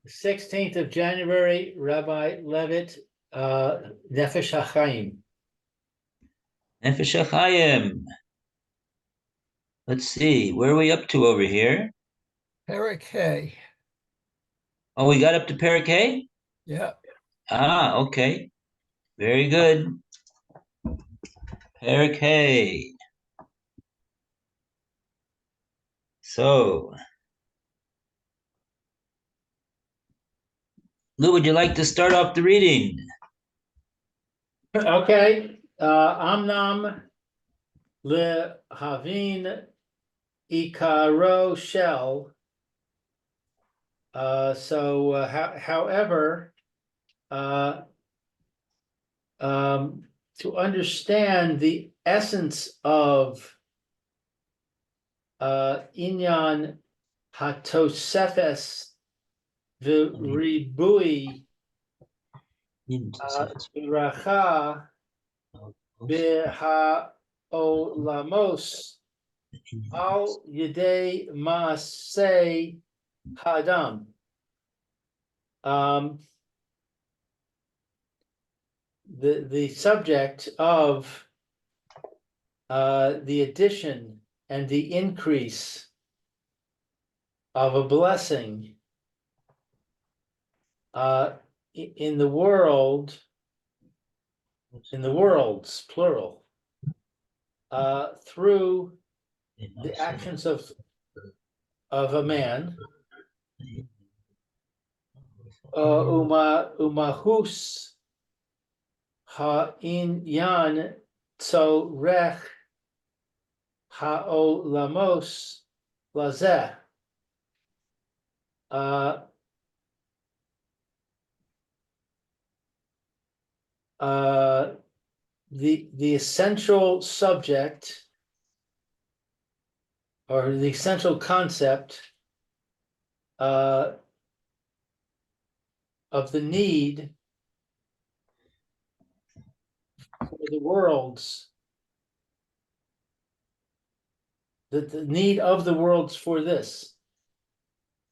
16th of January, Rabbi Levitt, Nefesh Hahaim. Nefesh Hahaim. Let's see, where are we up to over here? Parak. Oh, we got up to Parak Hay? Yeah. Ah, okay. Very good. Parak Hay. So, Lou, would you like to start off the reading? Okay. Amnam lehavin ikaro shel. However, to understand the essence of inyan hatosefes v'ribui bracha b'ha'olamos al yedei maaseh hadam. The subject of the addition and the increase of a blessing in the worlds, plural, through the actions of a man, umahus ha'inyan tzorech ha'olamos lazeh. The essential subject or the essential concept of the need for the worlds, the need of the worlds for this.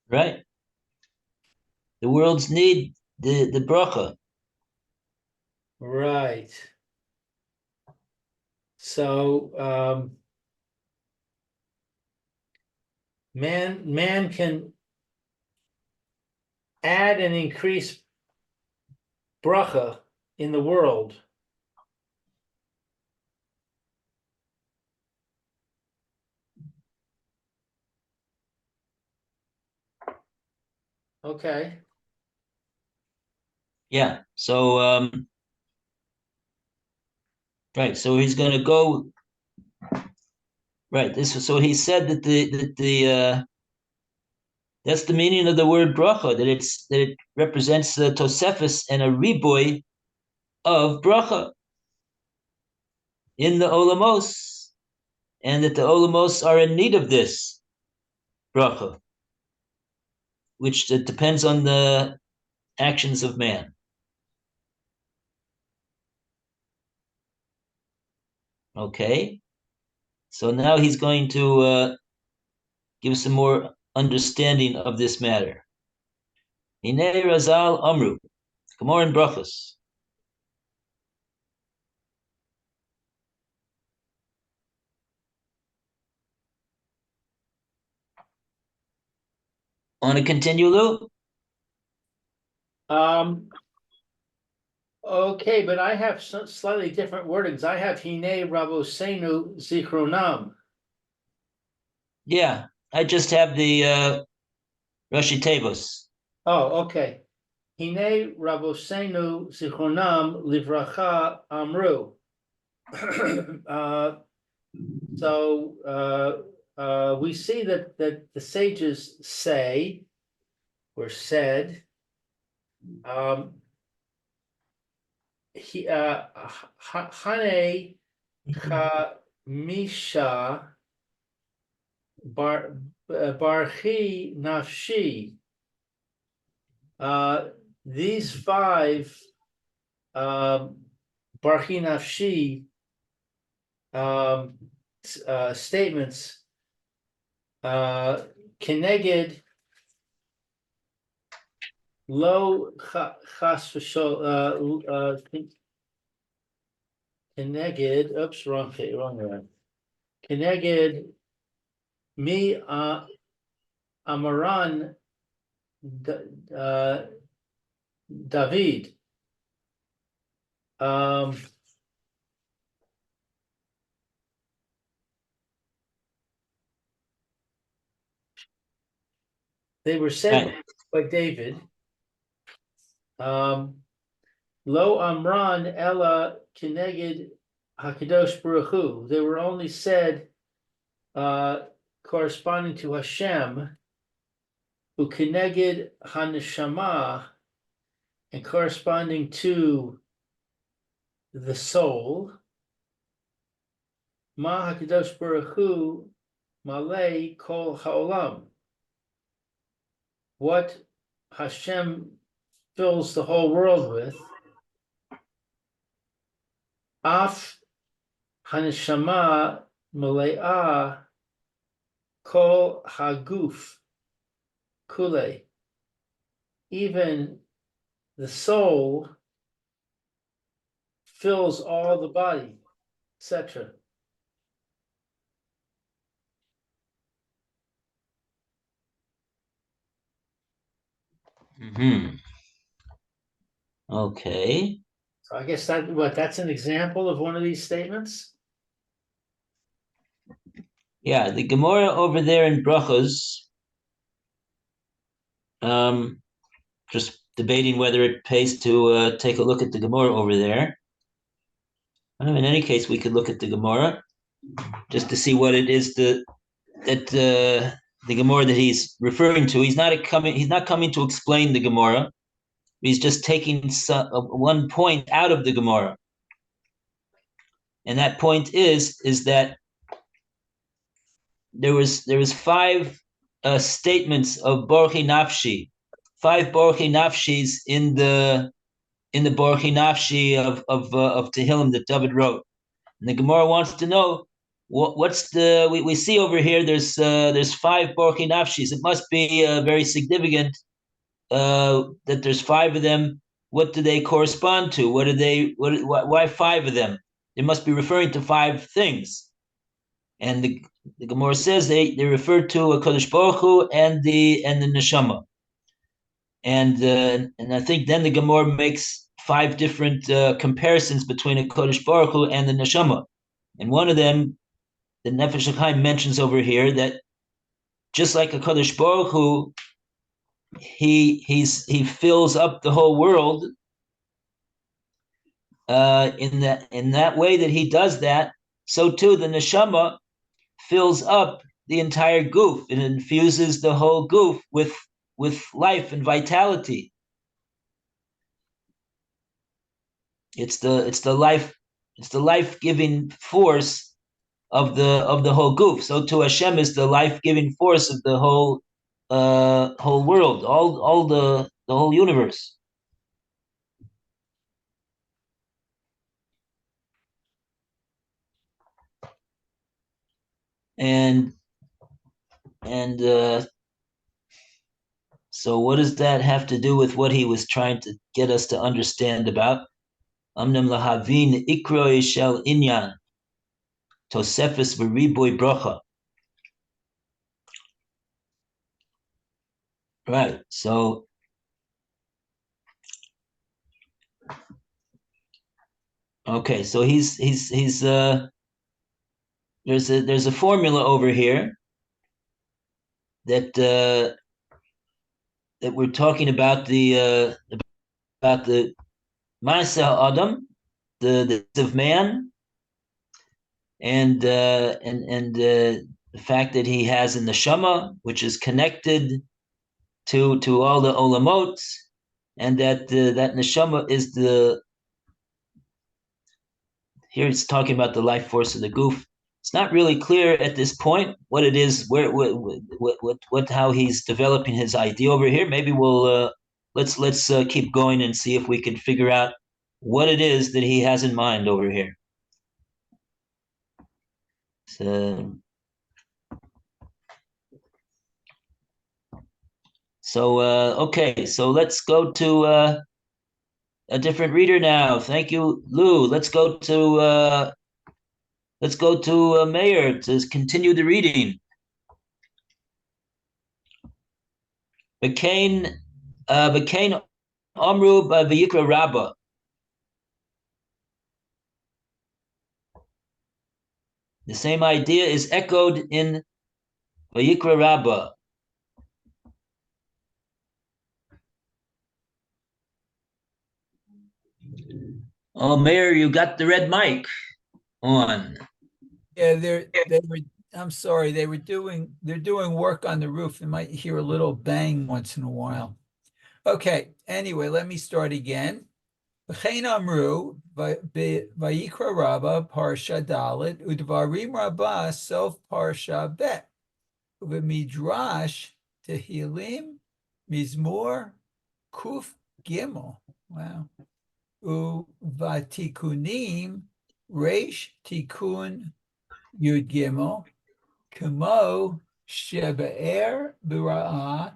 Right. The world's need the bracha. Right. So man can add and increase bracha in the world. Okay. Yeah. So right. So he's going to go. Right. So he said that the that's the meaning of the word bracha, that it represents the tosefis and a riboy of bracha in the olamos, and that the olamos are in need of this bracha, which depends on the actions of man. Okay, so now he's going to give some more understanding of this matter. Hinei Razal Amru, Gemara in Brachos. Want to continue, Lou? Okay, but I have some slightly different wordings. I have Hine Rabosenu Zichronam. Yeah, I just have the Rashi Tevos. Oh, okay. Hine Rabosenu Zichronam Livracha Amru. So we see that the sages say or said, Hane Misha Barchi Nafshi. These five Barchi Nafshi statements Keneged Lo chas v'shol, keneged, oops, wrong one. Keneged mi amaran David. They were said by David. Lo Amran Ella Keneged Hakadosh Baruch Hu. They were only said corresponding to Hashem, who Keneged Haneshama, and corresponding to the soul. Ma Hakadosh Baruch Hu Malay Kol Haolam. What Hashem fills the whole world with. Af Haneshama Male'ah Kol Haguf Kule. Even the soul fills all the body, etc. Okay. So I guess that's an example of one of these statements. Yeah, the Gemara over there in Brachos, just debating whether it pays to take a look at the Gemara over there. In any case, we could look at the Gemara just to see what it is that the Gemara that he's referring to. He's not coming to explain the Gemara. He's just taking one point out of the Gemara, and that point is that there was five statements of Baruchi Nafshi, five Baruchi Nafshis in the Baruchi Nafshi of Tehillim that David wrote. And the Gemara wants to know what's the we see over here. There's five Baruchi Nafshis. It must be very significant that there's five of them. What do they correspond to? Why five of them? They must be referring to five things. And the Gemara says they refer to a Kodesh Baruch Hu and the Neshama. And I think then the Gemara makes five different comparisons between a Kodesh Baruch Hu and the Neshama. And one of them, the Nefesh Hahaim mentions over here that just like a Kodesh Baruch Hu, he fills up the whole world in that way that he does that. So too the Neshama fills up the entire goof and infuses the whole goof with life and vitality. It's the life-giving force of the whole goof. So to Hashem is the life-giving force of the whole world, all the whole universe. And so what does that have to do with what he was trying to get us to understand about? Amnem lahavin ikroi shel inyan tosefes v'riboy bracha. Right. So okay. So he's there's a formula over here that we're talking about the Ma'aseh Adam, the of man, and the fact that he has a neshama, which is connected to all the olamot, and that neshama is here it's talking about the life force of the goof. It's not really clear at this point what it is, how he's developing his idea over here. Maybe we'll let's keep going and see if we can figure out what it is that he has in mind over here. So, okay, so let's go to a different reader now. Thank you, Lou. Let's go to Mayor to continue the reading. B'kain Amru v'yikra Rabbah. The same idea is echoed in v'yikra Rabbah. Oh, Mayor, you got the red mic on. Yeah, I'm sorry, they're doing work on the roof. You might hear a little bang once in a while. Okay, anyway, let me start again. V'chein amru vayikra Rabbah parsha dalet udvarim rabbah sof parsha bet u'v'midrash Tehillim mizmor kuf gimel. Wow. U'vatikunim reish tikun yud gimel kamo shebe'er b'ra'ah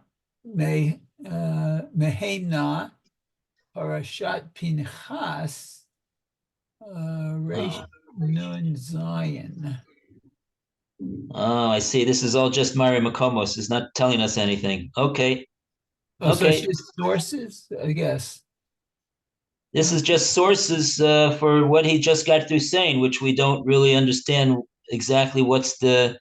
mehemna Parashat Pinchas, Reish Nun Zion. Oh, I see. This is all just Mari Makomos. It's not telling us anything. Okay. Oh, so Okay. it's just sources, I guess. This is just sources for what he just got through saying, which we don't really understand exactly what he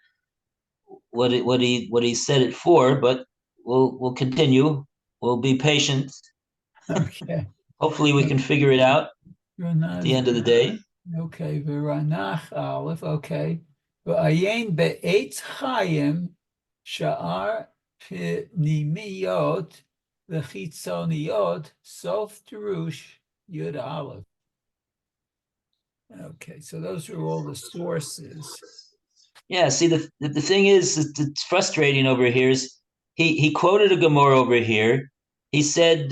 said it for, but we'll continue. We'll be patient. Okay. Hopefully we can figure it out at the end of the day. Okay, Viranach Aleph, okay. V'ayin be'etz chayim sha'ar pnimiyot v'chitzoniyot sof terush yud Aleph. Okay, so those are all the sources. Yeah, see, the thing is, it's frustrating over here is he quoted a Gemara over here. He said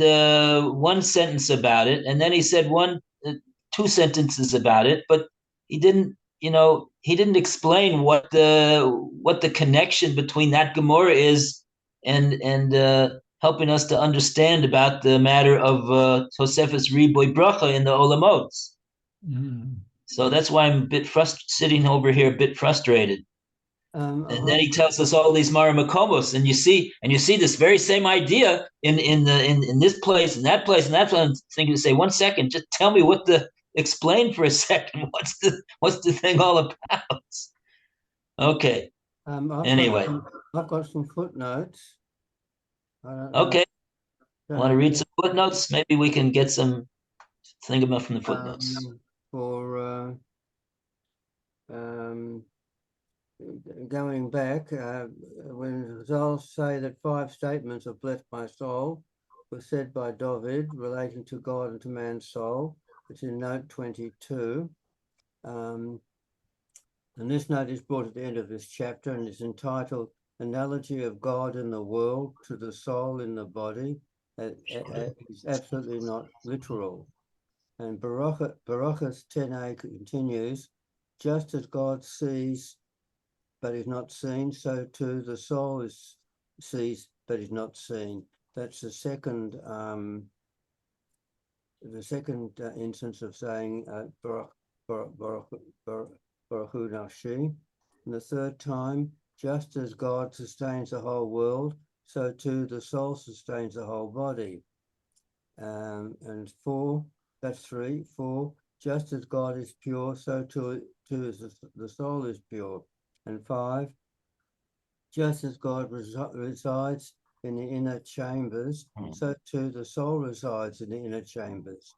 one sentence about it, and then he said two sentences about it, but he didn't explain what the connection between that Gemara is and helping us to understand about the matter of Tosefes Riboy Bracha in the Olamots. So that's why I'm a bit sitting over here a bit frustrated. And then he tells us all these Maramakomos, and you see this very same idea in this place and that place and that place. I'm thinking to say, 1 second, just tell me explain for a second what's the thing all about? Okay. Anyway, I've got some footnotes. okay. Want to read some footnotes? Maybe we can get some thing about from the footnotes. Going back, when Zal say that 5 statements of blessed my soul were said by David relating to God and to man's soul, it's in note 22. And this note is brought at the end of this chapter and is entitled Analogy of God in the World to the Soul in the Body. It's absolutely not literal. And Baruchas 10a continues, just as God sees but is not seen, so too the soul sees but is not seen. That's the second instance of saying Baruch Hu Nafshi. And the third time, just as God sustains the whole world, so too the soul sustains the whole body. And 4, that's 3. 4, just as God is pure, so too is the soul is pure. And 5, just as God resides in the inner chambers, so too the soul resides in the inner chambers.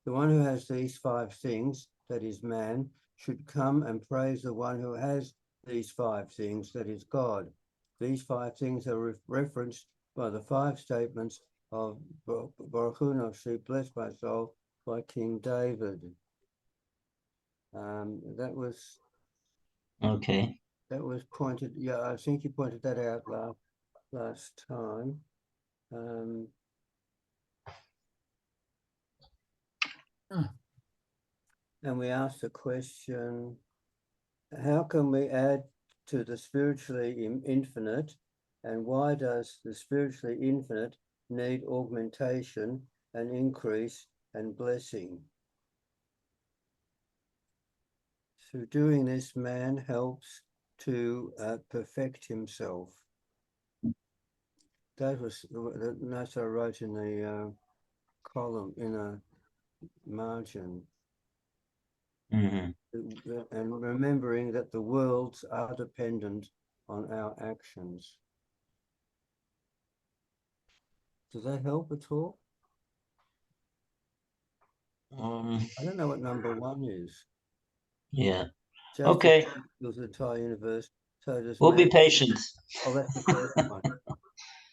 The one who has these 5 things, that is man, should come and praise the one who has these 5 things, that is God. These 5 things are referenced by the 5 statements of Baruch Hu Nafshi, blessed my soul, by King David. That was Okay. That was pointed. Yeah, I think you pointed that out last time. And we asked the question: how can we add to the spiritually infinite And why does the spiritually infinite need augmentation and increase and blessing? Through doing this, man helps to perfect himself. That was the note I wrote in the column in a margin. Mhm. And remembering that the worlds are dependent on our actions. Does that help at all? I don't know what number 1 is. Yeah. Just Okay. as the entire universe, so does We'll man. be patient. Oh, that's the first one.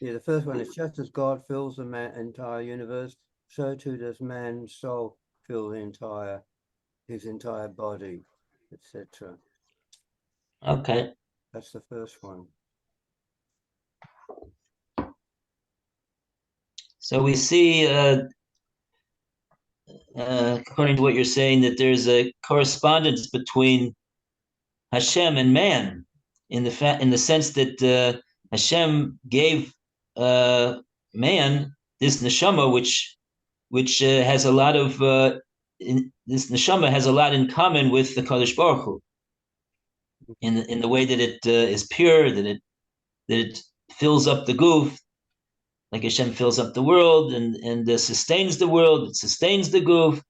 Yeah, the first one is just as God fills the entire universe, so too does man's soul fill his entire body, etc. Okay. That's the first one. So we see, according to what you're saying, that there's a correspondence between Hashem and man, in the sense that Hashem gave man this neshama, which has a lot of this neshama has a lot in common with the Kadosh Baruch Hu, in the way that it is pure, that it fills up the goof, like Hashem fills up the world and sustains the world. It sustains the goof.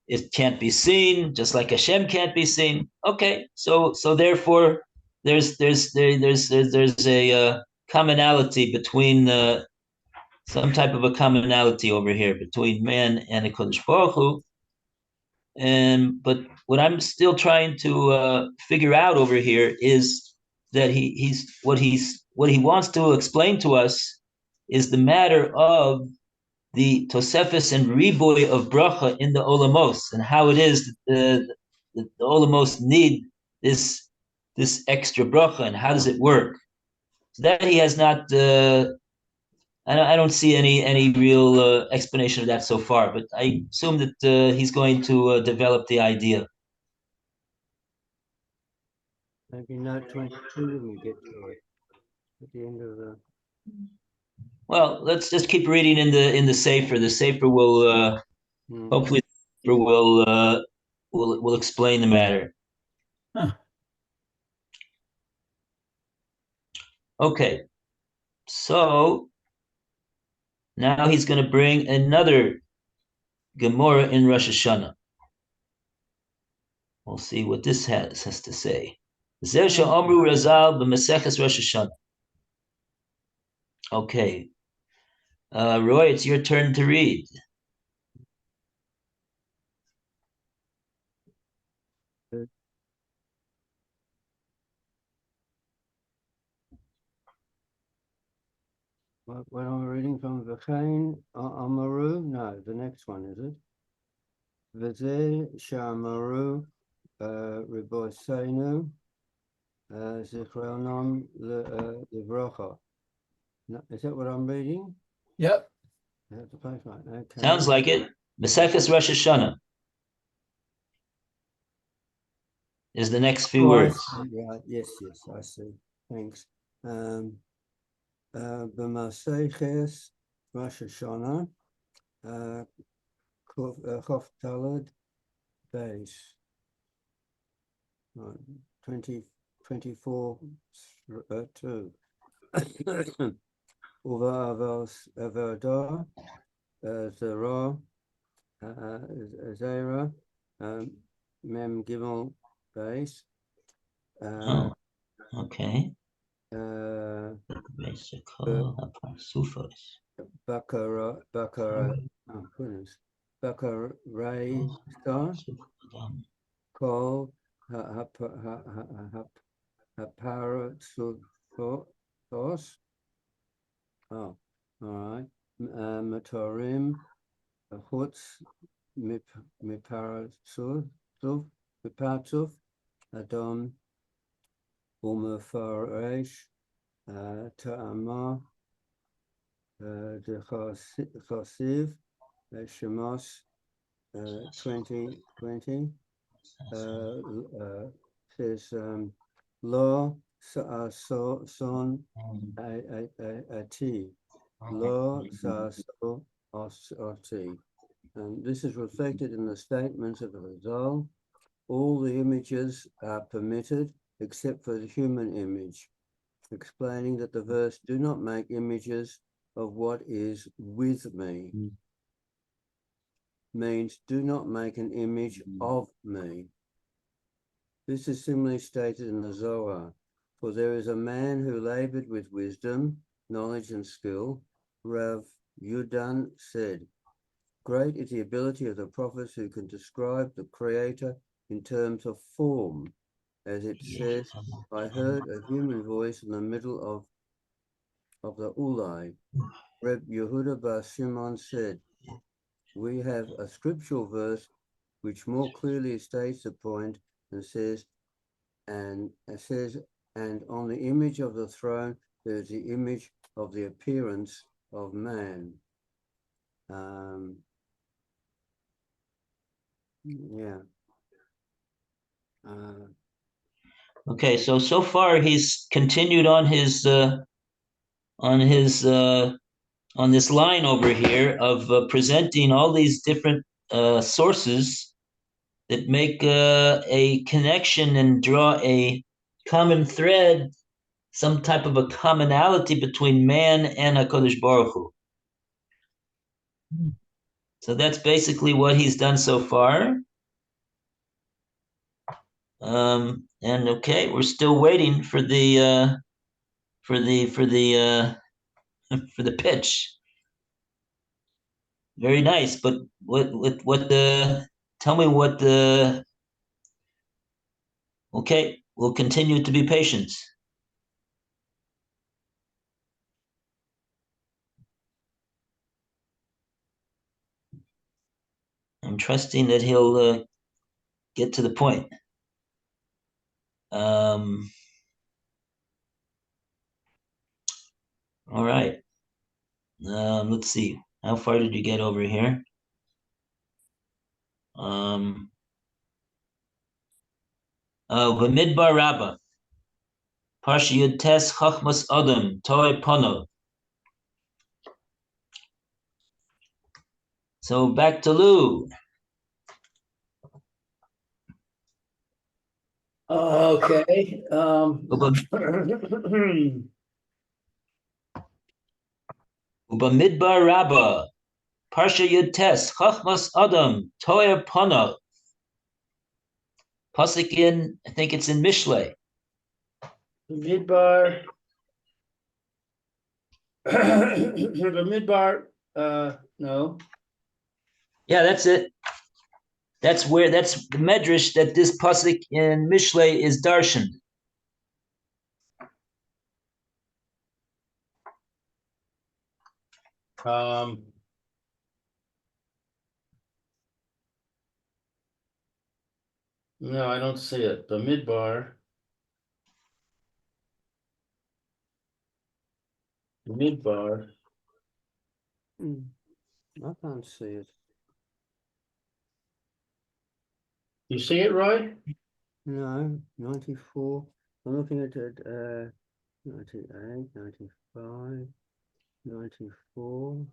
It can't be seen, just like Hashem can't be seen. Okay, so therefore, there's a commonality between some type of a commonality over here between man and the Kodesh Baruch Hu. But what I'm still trying to figure out over here is that what he wants to explain to us is the matter of the Tosefes and Riboy of bracha in the Olamos, and how it is that the Olamos need this extra bracha, and how does it work? So that he has not. I don't see any real explanation of that so far, but I assume that he's going to develop the idea. Maybe note 22 when we get to it at the end of the. Well, let's just keep reading in the Sefer. The Sefer will hopefully will explain the matter. Huh. Okay, so now he's going to bring another Gemara in Rosh Hashanah. We'll see what this has to say. Zer she'omru Razal b'Maseches Rosh Hashanah. Okay, Roy, it's your turn to read. What I'm reading from V'chein Amaru? No, the next one, is it? V'zeh she'amaru Riboseinu Zichronom Livrocha. Is that what I'm reading? Yep. That's the place, right? Okay. Sounds like it. Maseches Rosh Hashanah is the next few Oh, I words. see, right. Yes, I see. Thanks. B'Maseches Rosh Hashanah, Chof Talad Base. 24 2. Uva Avada Zera Zera Mem Gimel Base. Oh, okay. Bakara, oh goodness, Bakara Star, Call Haparatos. Oh, all right. Matorim, Hutz, Miparatuf, Adom, Umafaresh, Ta'ama, the Chosiv, Shemos, 2020, says, Law, son ati, lo sa so oti. And this is reflected in the statements of the Rizal. All the images are permitted except for the human image, explaining that the verse "do not make images of what is with me" means do not make an image of me. This is similarly stated in the Zohar. For there is a man who labored with wisdom, knowledge, and skill. Rav Yudan said, "Great is the ability of the prophets who can describe the Creator in terms of form. As it says, I heard a human voice in the middle of the Ulai." Reb Yehuda Bar Shimon said, "We have a scriptural verse which more clearly states the point and says, and on the image of the throne there is the image of the appearance of man." Yeah. Okay, so far he's continued on his on this line over here of presenting all these different sources that make a connection and draw a common thread, some type of a commonality between man and HaKadosh Baruch Hu. So that's basically what he's done so far. And okay, we're still waiting for the for the pitch. Very nice, but what the tell me what the okay, we'll continue to be patient. I'm trusting that he'll get to the point. All right. Let's see. How far did you get over here? V'midbar Rabbah. Parsha Yud Tes Chachmas Adam Toy Pono. So back to Lou. Okay, V'midbar Rabbah. Parsha Yud Tes Chachmas Adam Toy Pono. Pasuk in, I think it's in Mishlei. Midbar. The Midbar, no. Yeah, that's it. That's the medrash that this pasuk in Mishlei is darshan. No, I don't see it. The Midbar. Midbar. I can't see it. You see it, Roy? No, 94. I'm looking at it, 98, 95, 94.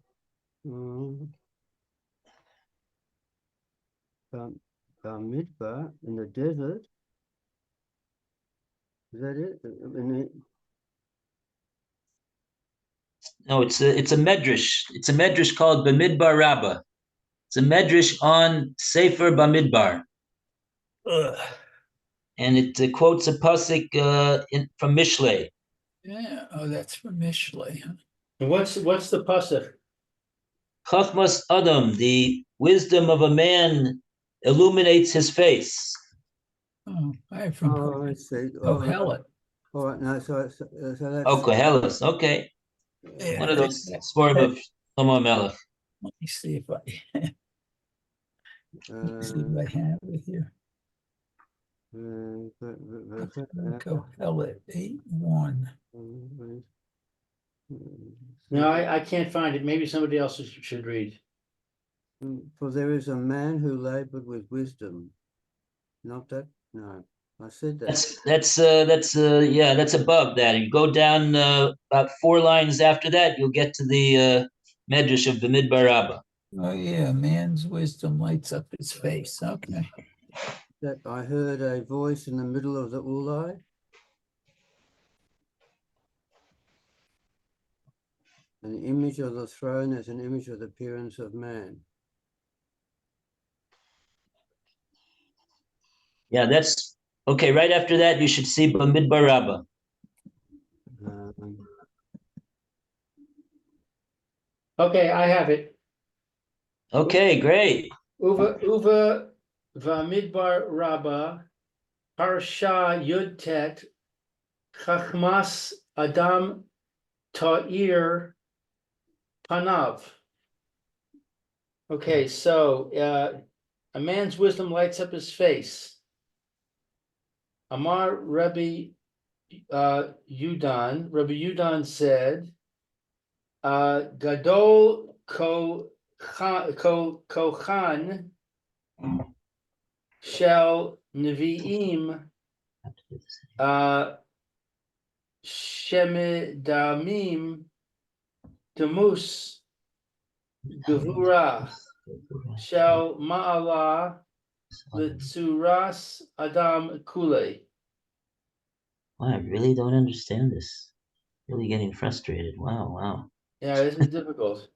Midbar in the desert. Is that it? No, it's a medrash. It's a medrash called Bamidbar Rabbah. It's a medrash on Sefer Bamidbar. And it quotes a pasuk from Mishlei. Yeah, oh, that's from Mishlei. Huh? And what's the pasuk? Chachmas Adam, the wisdom of a man illuminates his face. Oh, I have from I see. Kohelet. All right, no, so that's Oh, Koheles, okay. Yeah, One of those Sforim of Shlomo Melech. Let me see if I have it here. Kohelet 8:1. No, I can't find it. Maybe somebody else should read. For there is a man who labored with wisdom. Not that? No. I said that. That's above that. You go down about 4 lines after that, you'll get to the Medrash of the Midbar Rabbah. Oh, yeah, man's wisdom lights up his face. Okay. That I heard a voice in the middle of the ulai. An image of the throne as an image of the appearance of man. Yeah, that's okay. Right after that, you should see Bamidbar Rabbah. Um, Okay, I have it. Okay, great. Uva Vamidbar Rabbah, Parsha Yud Tet, Chachmas Adam Ta'ir Panav. Okay, so a man's wisdom lights up his face. Amar Rabbi Yudan. Rabbi Yudan said, Gadol Kochan Shel Nevi'im Shemidamim Demus Gevura Shel Ma'ala Litzuras Adam Kule. I really don't understand this. Really getting frustrated. Wow. Yeah, this is difficult.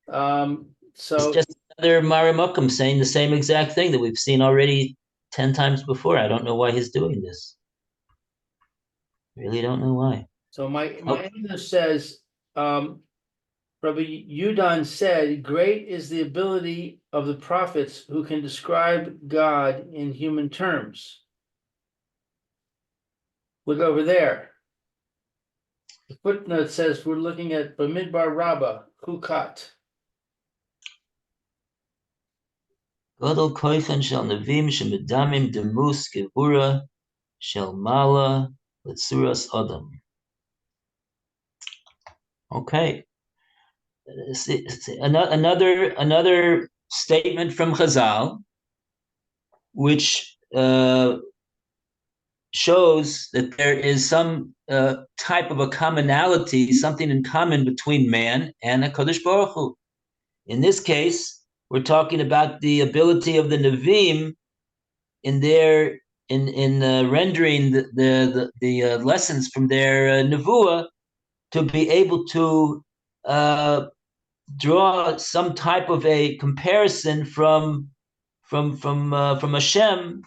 It's So just another Marimukum saying the same exact thing that we've seen already 10 times before. I don't know why he's doing this. Really don't know why. So my English says, Rabbi Yudan said, great is the ability of the prophets who can describe God in human terms. Look over there. The footnote says we're looking at Bamidbar Rabbah, Hukat. Godel koichan shel nevim shemedamim demus gevura shel mala letzuras adam. Okay. Another statement from Chazal, which shows that there is some type of a commonality, something in common between man and HaKadosh Baruch Hu. In this case, we're talking about the ability of the Nevi'im in their in rendering the lessons from their Nevuah to be able to draw some type of a comparison from Hashem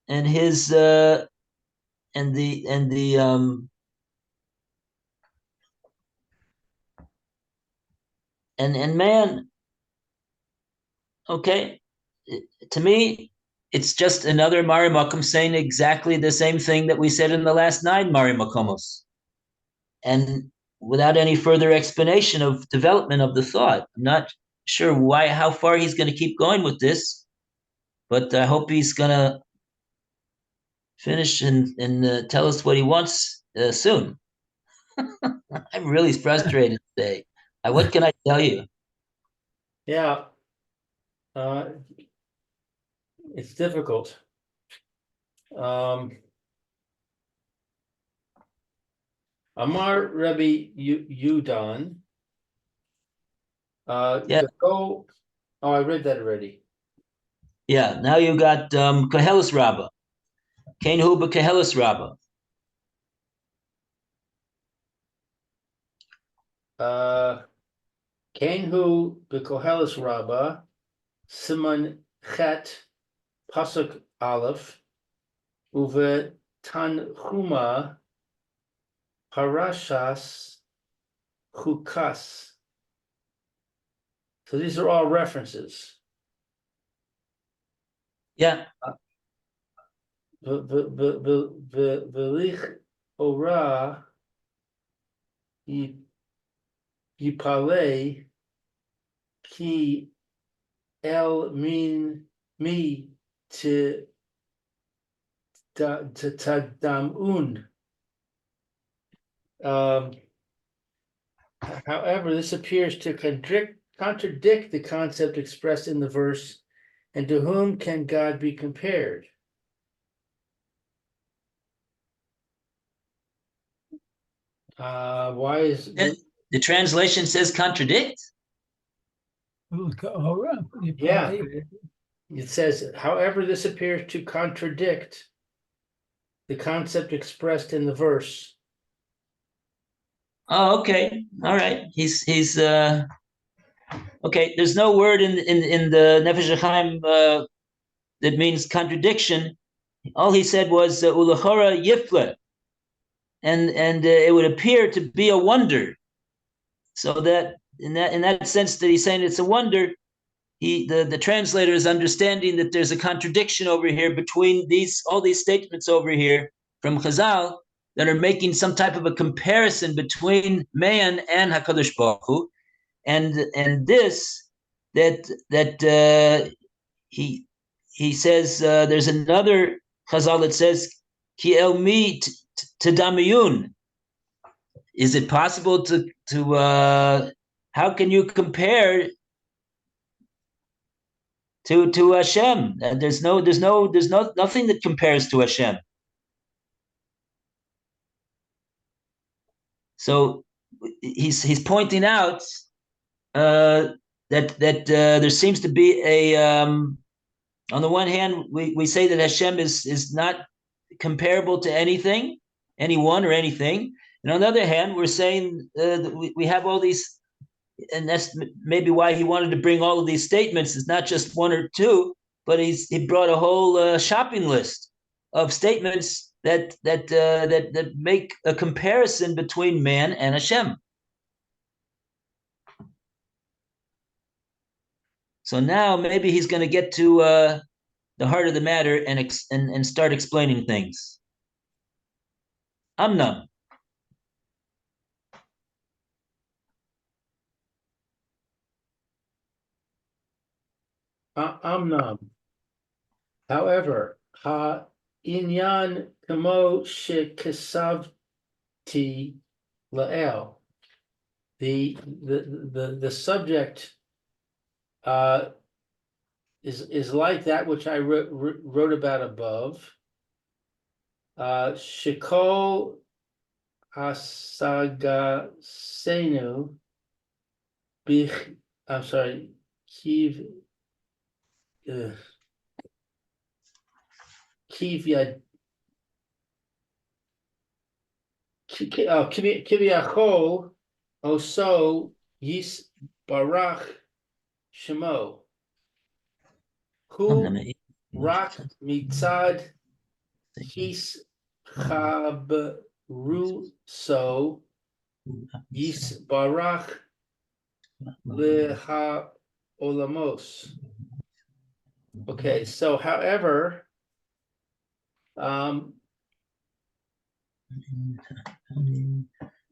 and his and man. Okay, to me, it's just another Marimakum saying exactly the same thing that we said in the last 9 Marimakomos, and without any further explanation of development of the thought. I'm not sure how far he's going to keep going with this, but I hope he's going to finish and tell us what he wants soon. I'm really frustrated today. What can I tell you? Yeah. It's difficult. Amar Rabbi Yudan. Yeah. Oh, I read that already. Yeah, now you got Koheles Rabbah. Kain Hu Koheles Rabbah. Kain Hu Koheles Rabbah, Simon Chet, Pasuk Aleph, Uve Tanchuma, Parashas Chukas. So these are all references. Yeah. Velich ora yipale ki el min mi to tadamun. However, this appears to contradict the concept expressed in the verse, and to whom can God be compared? Why is The translation says contradict. Yeah. It says, however, this appears to contradict the concept expressed in the verse. Oh, okay. All right. He's okay. There's no word in the Nefesh Hahaim that means contradiction. All he said was ulachora yifle, and it would appear to be a wonder. So that in that sense that he's saying it's a wonder, the translator is understanding that there's a contradiction over here between all these statements over here from Chazal that are making some type of a comparison between man and Hakadosh Baruch Hu, and this that he says there's another Chazal that says ki el mi tadamiyun. Is it possible to how can you compare to Hashem? There's nothing that compares to Hashem. So he's pointing out that there seems to be a on the one hand we say that Hashem is not comparable to anything, anyone or anything, and on the other hand we're saying that we have all these, and that's maybe why he wanted to bring all of these statements. It's not just one or two, but he brought a whole shopping list of statements that make a comparison between man and Hashem. So now maybe he's going to get to the heart of the matter and start explaining things. Amnam. Amnam. However, ha inyan kamo shekesavti lael. The subject is like that which I wrote about above. Shekol hasagasenu bich. I'm sorry. Kiv. Kivya. Kivyachol oso yis barach shemo. Hu rak mitzad his chabruso yis barach leha olamos. Okay, so however,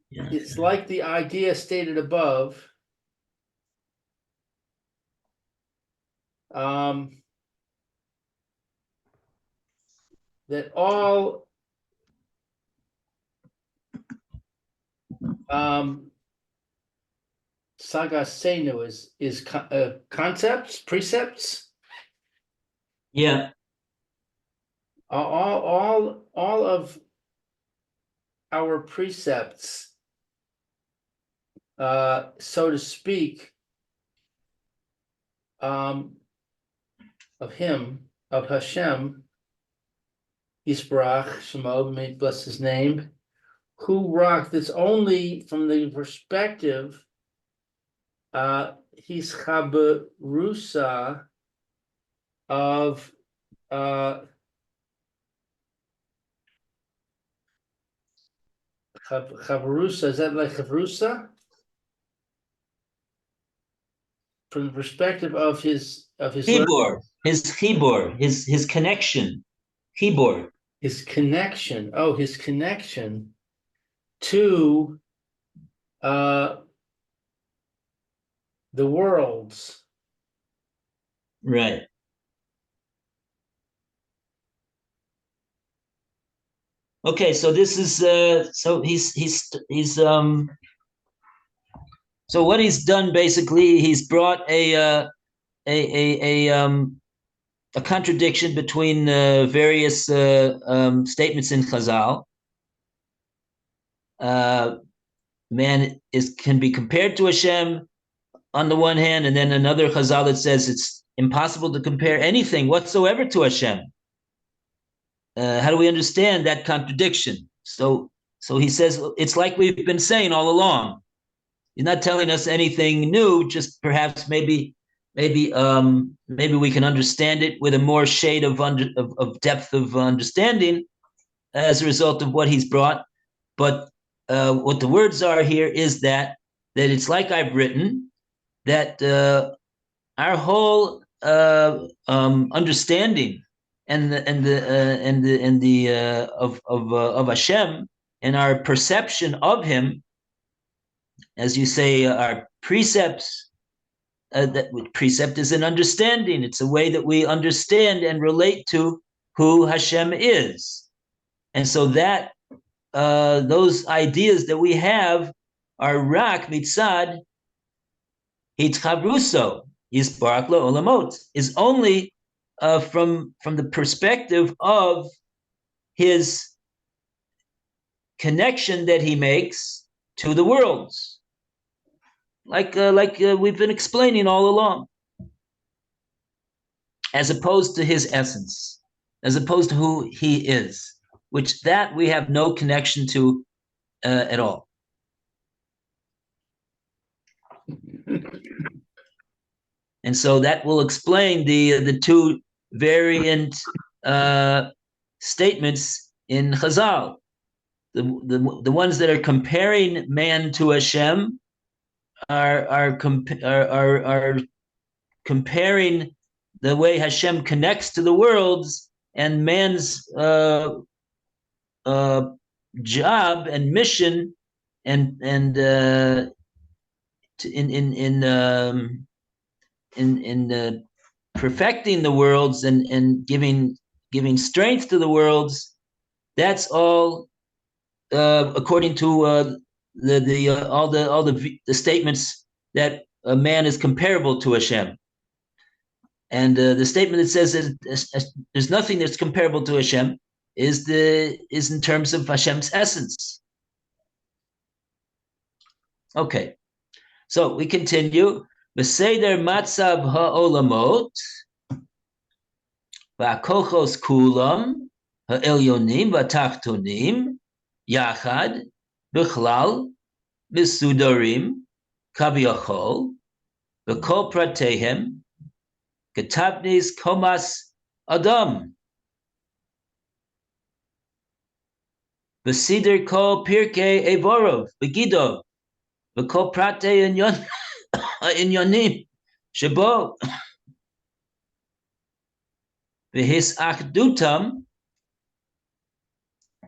it's like the idea stated above. That all sagasenu is concepts, precepts. Yeah. All of our precepts, so to speak, of him, of Hashem, Yisbarach Shemo, may bless his name, who rock, that's only from the perspective his chaberusa of Chavrusa, is that like Chavrusa? From the perspective of his Chibur, his connection. Chibur. His connection. Oh, his connection to the worlds. Right. Okay, so this is so he's so what he's done basically, he's brought a contradiction between various statements in Chazal. man can be compared to Hashem on the one hand, and then another Chazal that says it's impossible to compare anything whatsoever to Hashem. How do we understand that contradiction? So he says it's like we've been saying all along. He's not telling us anything new. Just perhaps maybe we can understand it with a more shade of depth of understanding as a result of what he's brought. But what the words are here is that it's like I've written, that our whole understanding of Hashem and our perception of Him, as you say, our precepts. That precept is an understanding. It's a way that we understand and relate to who Hashem is, and so that those ideas that we have are rak mitzad hitchabruso yisbarach la'olamot, is only from the perspective of his connection that he makes to the worlds, like we've been explaining all along, as opposed to his essence, as opposed to who he is, which that we have no connection to at all. And so that will explain the two variant statements in Chazal. The ones that are comparing man to Hashem are comparing the way Hashem connects to the worlds and man's job and mission and in perfecting the worlds and giving strength to the worlds. That's all according to all the statements that a man is comparable to Hashem. And the statement that says that there's nothing that's comparable to Hashem is in terms of Hashem's essence. Okay, so we continue. Beseder matzav ha'olamot va'kochos kulam ha'elyonim va'tachtonim yachad bichlal misudarim kaviyachol v'kol pratehem ketabnis komas adam v'sider kol pirkei evorov v'gidov v'kol pratei inyonim shebo v'his achdutam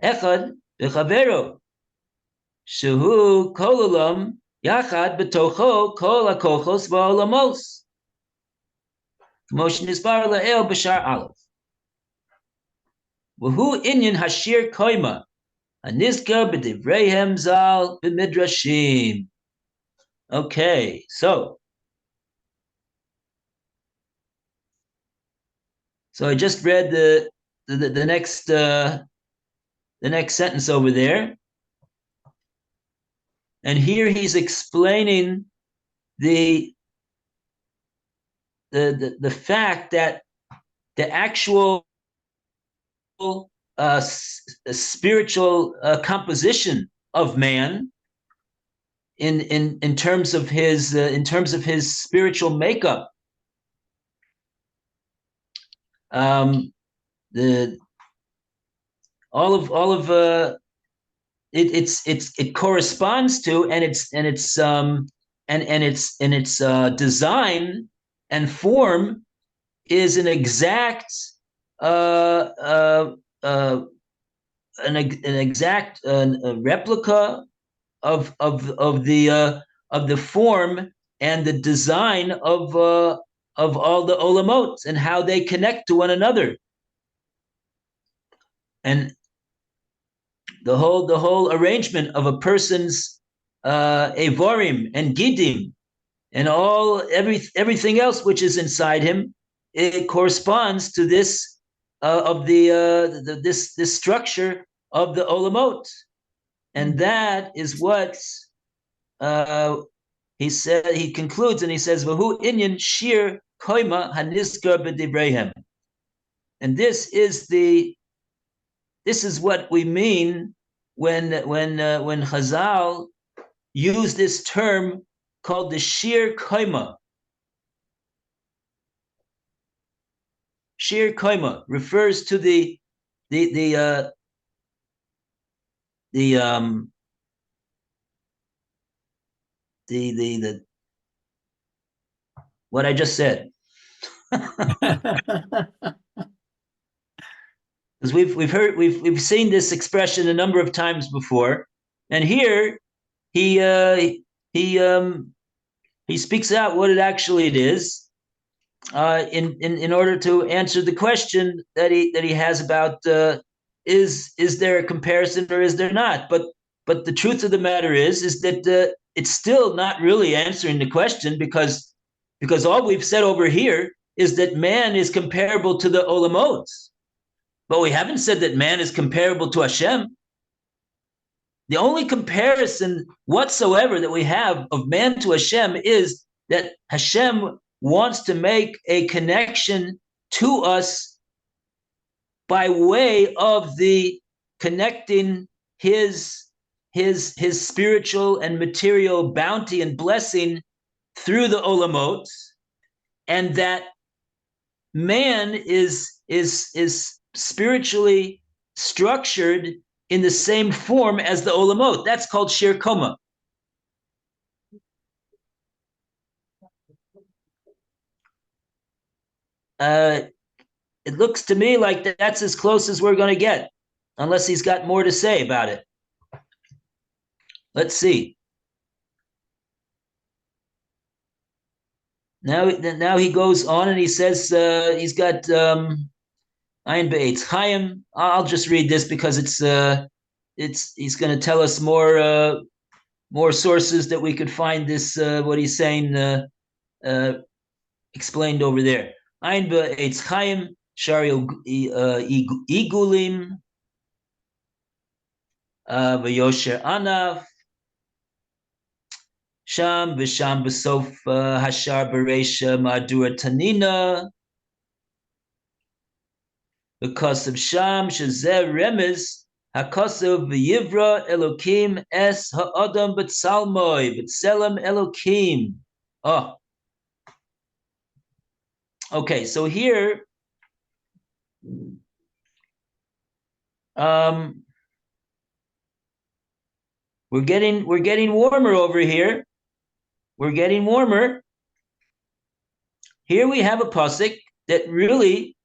echad v'chavero shehu kol olam yachad b'tocho kol hakochos v'olamos Moshe nisbar la'el b'shar aleph v'hu inyan hashir koima hanizkar b'divreihem zal b'midrashim. Okay, so I just read the next sentence over there, and here he's explaining the fact that the actual spiritual composition of man in terms of his spiritual makeup, it corresponds to and its design and form is an exact replica of the form and the design of all the olamot and how they connect to one another, and the whole arrangement of a person's evorim and gidim and everything else which is inside him, it corresponds to this this structure of the olamot. And that is what he concludes and he says, "Vahu inyan shir koima haniskar b'dibreihem," and this is what we mean when Chazal use this term called the shir koima. Shir koima refers to the what I just said. Because we've seen this expression a number of times before, and here he speaks out what it actually is, in order to answer the question that he has about is there a comparison or is there not? But the truth of the matter is that it's still not really answering the question, because all we've said over here is that man is comparable to the olamot, but we haven't said that man is comparable to Hashem. The only comparison whatsoever that we have of man to Hashem is that Hashem wants to make a connection to us by way of the connecting his spiritual and material bounty and blessing through the olamot, and that man is spiritually structured in the same form as the olamot. That's called shir koma. It looks to me like that's as close as we're going to get, unless he's got more to say about it. Let's see. Now he goes on and he says he's got Ayin Be'etz Chaim. I'll just read this because he's going to tell us more sources that we could find this what he's saying explained over there. Ayin Be'etz Chaim Shari Igulim V'Yosher Anav Sham V'Sham B'Sof Hashar Bereisha Ma'adura Tanina, because of Sham Shazeh Remez Hakasav V'Yivra Elokim Es Ha'adam B'Tzalmoi B'Tselem Elokim. Oh, okay. So here, we're getting warmer over here. We're getting warmer. Here we have a pasuk that really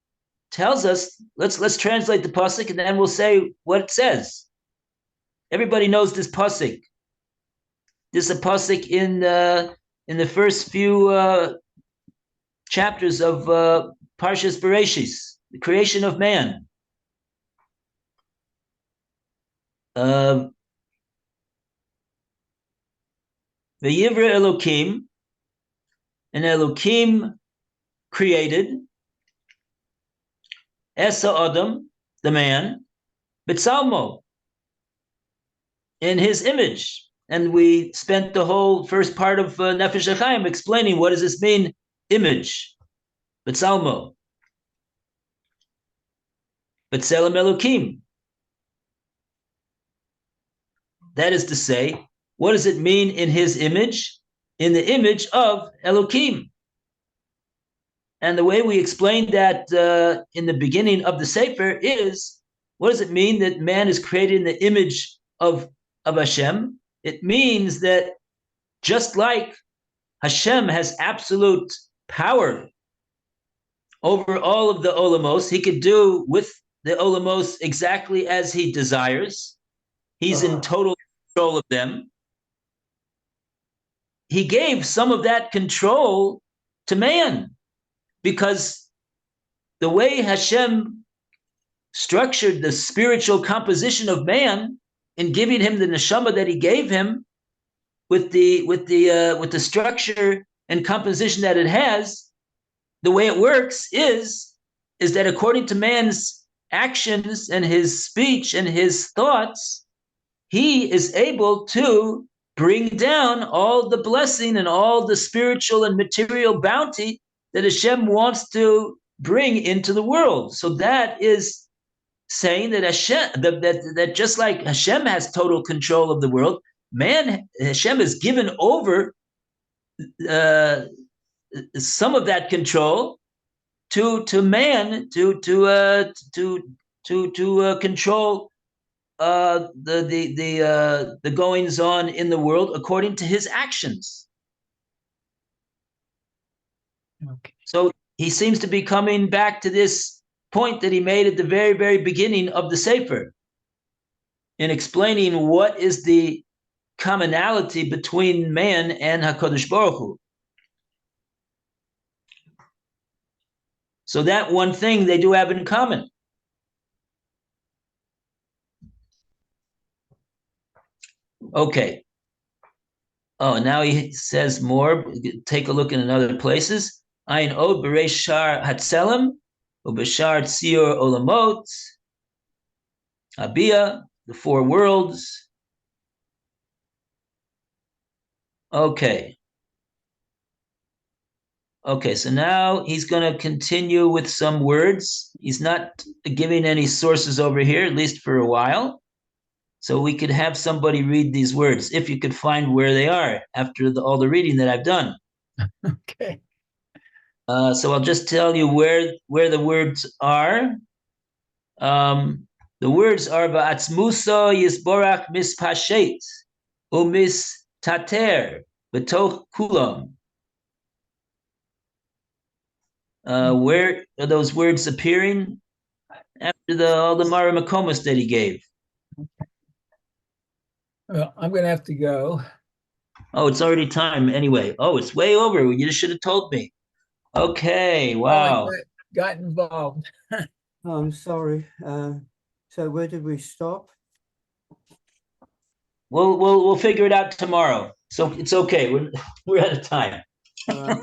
tells us. Let's translate the pasuk and then we'll say what it says. Everybody knows this pasuk. This is a pasuk in the first few chapters of Parshas Bereshis, the creation of man. V'yivra Elokim, and Elokim created Esa Adam, the man, B'Tzalmo, in his image. And we spent the whole first part of Nefesh Hahaim explaining what does this mean, image, B'Tzalmo, B'Tselem Elokim. That is to say, what does it mean in his image? In the image of Elokim. And the way we explained that in the beginning of the Sefer is, what does it mean that man is created in the image of Hashem? It means that just like Hashem has absolute power over all of the olamos, he could do with the olamos exactly as he desires. He's in total control of them. He gave some of that control to man, because the way Hashem structured the spiritual composition of man in giving him the neshama that he gave him, with the structure and composition that it has, the way it works is that according to man's actions and his speech and his thoughts, he is able to bring down all the blessing and all the spiritual and material bounty that Hashem wants to bring into the world. So that is saying that that just like Hashem has total control of the world, Hashem has given over some of that control to man to control the goings on in the world according to his actions. Okay. So he seems to be coming back to this point that he made at the very, very beginning of the Sefer in explaining what is the commonality between man and HaKadosh Baruch Hu. So that one thing they do have in common. Okay. Oh, now he says more. Take a look in other places. Ayin od b'reish shar hatzelem, u'b'shar tzior olamot, Abia, the four worlds. Okay. Okay, so now he's going to continue with some words. He's not giving any sources over here, at least for a while. So we could have somebody read these words, if you could find where they are after all the reading that I've done. Okay. So I'll just tell you where the words are. The words are Ba'atzmuso Yisborach Mispashet Umis Tater Betoch Kulam. Where are those words appearing? After all the Mara Makomas that he gave. Well, I'm going to have to go. Oh, it's already time anyway. Oh, it's way over. You just should have told me. Okay, wow. Oh, I got involved. Oh, I'm sorry. So where did we stop? We'll figure it out tomorrow. So it's okay. We're out of time. No,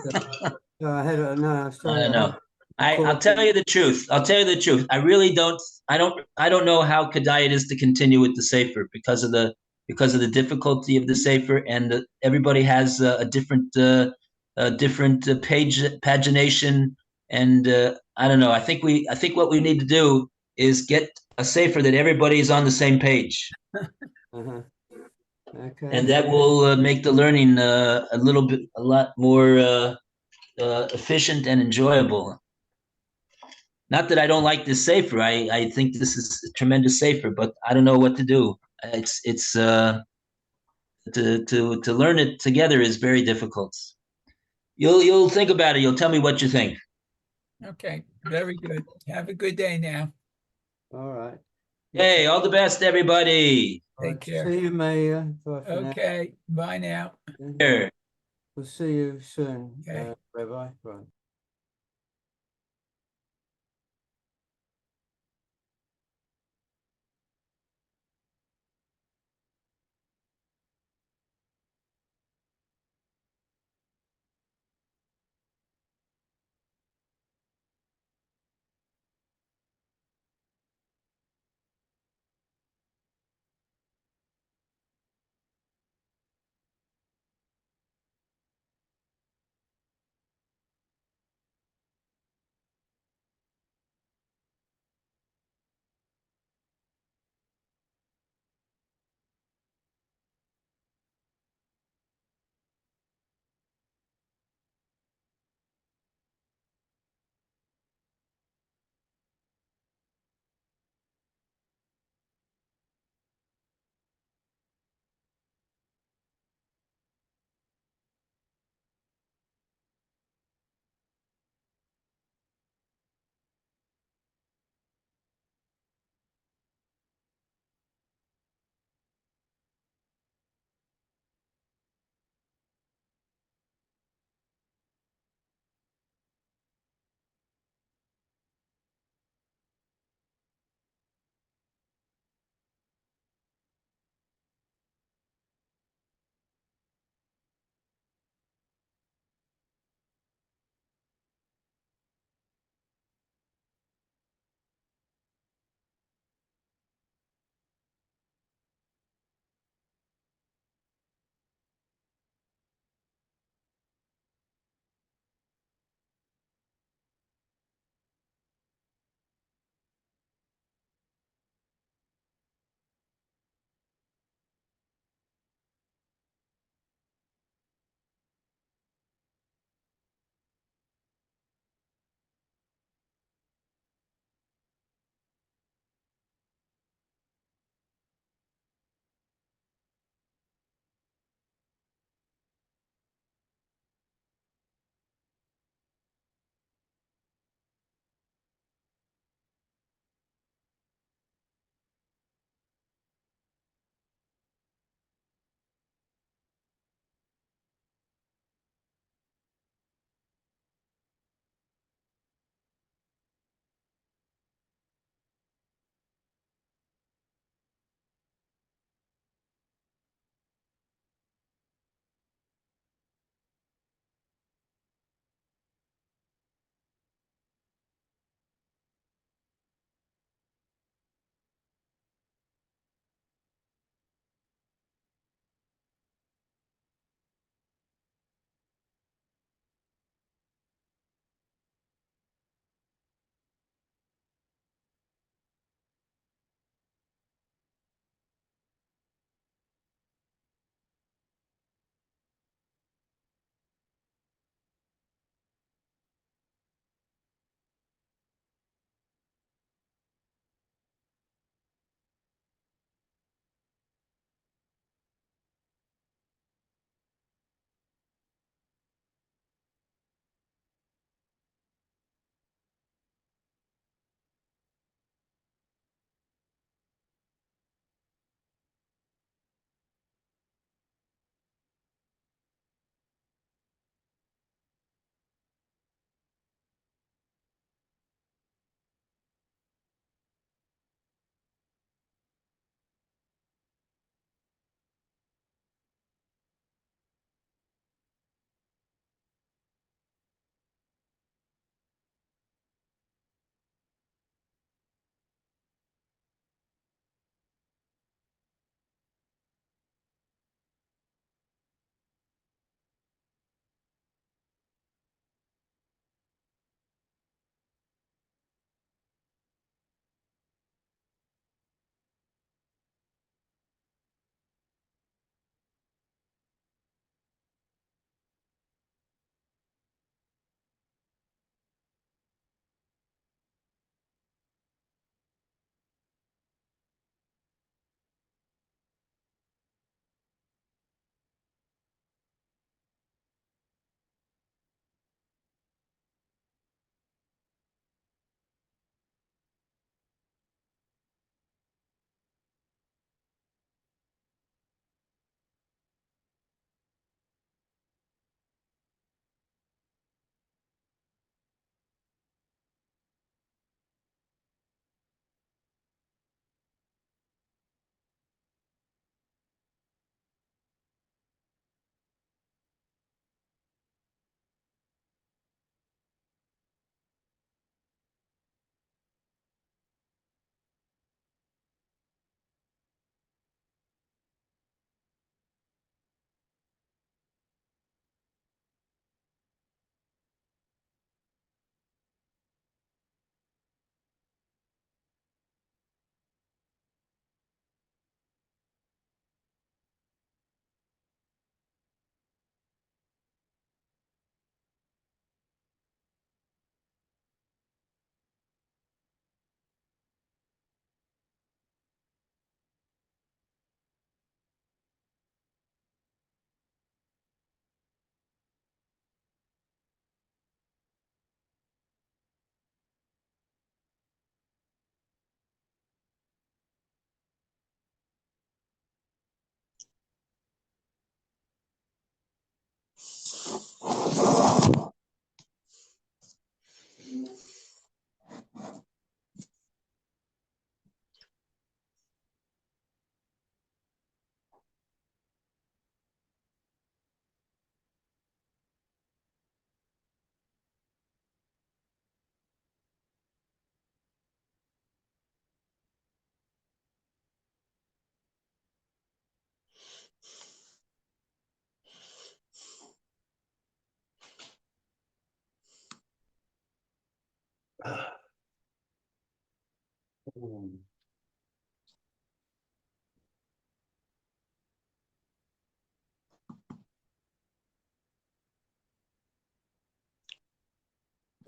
I had no, sorry. I know. I'll tell you the truth. I'll tell you the truth. I really don't. I don't know how Kedai it is to continue with the Sefer because of the difficulty of the Sefer, and everybody has a different pagination, and I don't know. I think what we need to do is get a Sefer that everybody is on the same page, Uh-huh. Okay. and that will make the learning a lot more efficient and enjoyable. Not that I don't like this Sefer. I think this is a tremendous Sefer, but I don't know what to do. It's to learn it together is very difficult. You'll think about it. You'll tell me what you think. Okay. Very good. Have a good day now. All right. Hey, all the best, everybody. Take care. See you, Mayor. Bye for now. Okay. Bye now. Here. We'll see you soon, Okay. Rabbi. Right.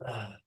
Ah.